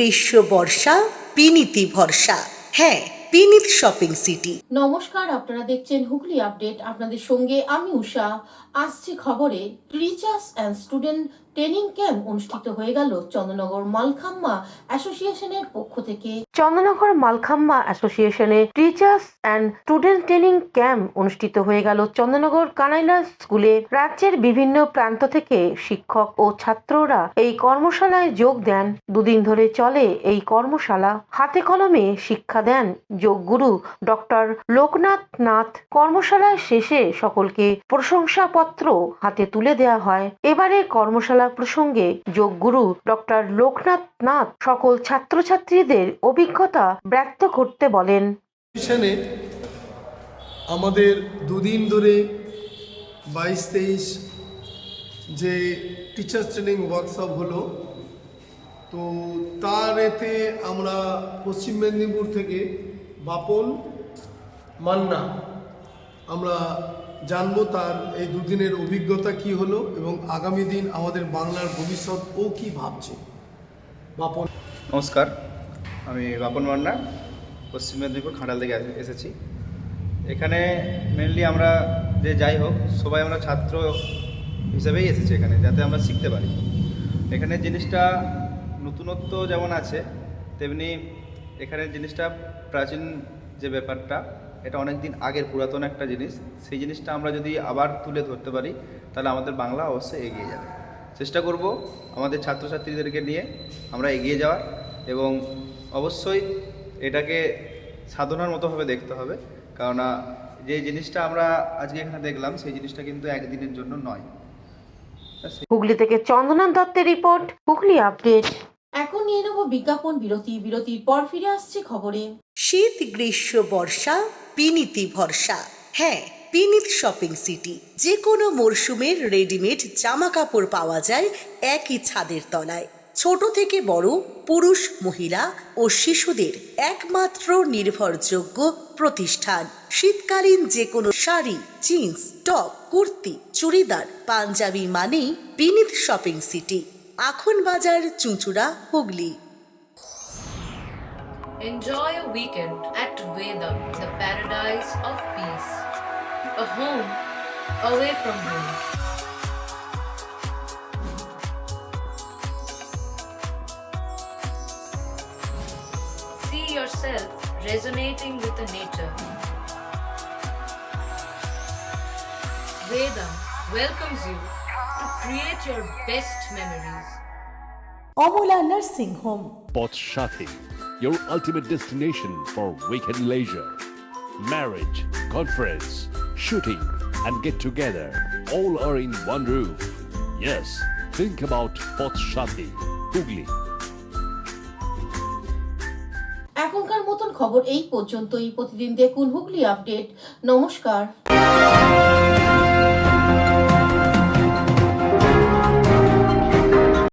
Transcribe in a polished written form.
গ্রীষ্ম বর্ষা বিনীতি ভরসা। হ্যাঁ, বিনীত শপিং সিটি। নমস্কার, আপনারা দেখছেন হুগলি আপডেট। আপনাদের সঙ্গে আমি উষা। আসছে খবরে, teachers and student training camp অনুষ্ঠিত হয়ে গেল চন্দননগর মালখাম্মা অ্যাসোসিয়েশনের পক্ষ থেকে। চন্দননগর মালখাম্মা অ্যাসোসিয়েশনের teachers and student training camp অনুষ্ঠিত হয়ে গেল চন্দননগর কানাইলা স্কুলে। রাজ্যের বিভিন্ন প্রান্ত থেকে শিক্ষক ও ছাত্ররা এই কর্মশালায় যোগ দেন। দুদিন ধরে চলে এই কর্মশালা। হাতে কলমে শিক্ষা দেন যোগগুরু ডক্টর লোকনাথ নাথ। কর্মশালার শেষে সকলকে প্রশংসাপত্র হাতে তুলে দেওয়া হয়। এবারে কর্মশালা প্রসঙ্গে যোগগুরু ডক্টর লোকনাথ নাথ সকল ছাত্রছাত্রীদের অভিজ্ঞতা ব্যক্ত করতে বলেন। আমাদের দুদিন ধরে 22-23 যে টিচার্স ট্রেনিং ওয়ার্কশপ হলো, তো তার এতে আমরা পশ্চিম মেদিনীপুর থেকে বাপন মান্না আমরা জানবো তার এই দুদিনের অভিজ্ঞতা কি হলো এবং আগামী দিন আমাদের বাংলার ভবিষ্যৎ ও কি ভাবছে। বাপন, নমস্কার, আমি বাপন মান্না, পশ্চিম মেদিনীপুর খাঁড়াল থেকে এসেছি। এখানে মেনলি আমরা যে যাই হোক সবাই আমরা ছাত্র হিসেবেই এসেছি এখানে, যাতে আমরা শিখতে পারি। এখানে জিনিসটা নতুনত্ব যেমন আছে, তেমনি এখানে জিনিসটা প্রাচীন যে ব্যাপারটা, এটা অনেক দিন আগের পুরাতন একটা জিনিস। সেই জিনিসটা আমরা যদি আবার তুলে ধরতে পারি তাহলে আমাদের বাংলা অবশ্যই এগিয়ে যাবে। চেষ্টা করব আমাদের ছাত্রছাত্রীদেরকে নিয়ে আমরা এগিয়ে যাওয়ার, এবং অবশ্যই এটাকে সাধনার মতোভাবে দেখতে হবে, কেননা যে জিনিসটা আমরা আজকে এখানে দেখলাম সেই জিনিসটা কিন্তু একদিনের জন্য নয়। হুগলি থেকে চন্দনন দত্তের রিপোর্ট, হুগলি আপডেট। এখন নিয়ে নেব বিজ্ঞাপন বিরতি। বিরতির পর ফিরে আসছে খবরে। শীত গ্রীষ্ম বর্ষা বিনীতি ভরসা। হ্যাঁ, বিনীত শপিং সিটি। যে কোনো মরশুমের রেডিমেড জামা কাপড় পাওয়া যায় একই ছাদের তলায়। ছোট থেকে বড়, পুরুষ মহিলা ও শিশুদের একমাত্র নির্ভরযোগ্য প্রতিষ্ঠান। শীতকালীন যে কোনো শাড়ি, জিন্স, টপ, কুর্তি, চুড়িদার, পাঞ্জাবি মানেই বিনীত শপিং সিটি। আখন বাজার, চুঁচুড়া, Hooghly. Enjoy a weekend at Vedam, the paradise of peace. A home away from home. See yourself resonating with the nature. Vedam welcomes you to create your best memories. Amala nursing home. Potshati, your ultimate destination for weekend leisure. Marriage, conference, shooting, and get together all are in one roof. Yes, think about Potshati, Hugli. এখনকার মতন খবর এই পর্যন্তই। প্রতিদিন দেখুন Hooghly update. নমস্কার।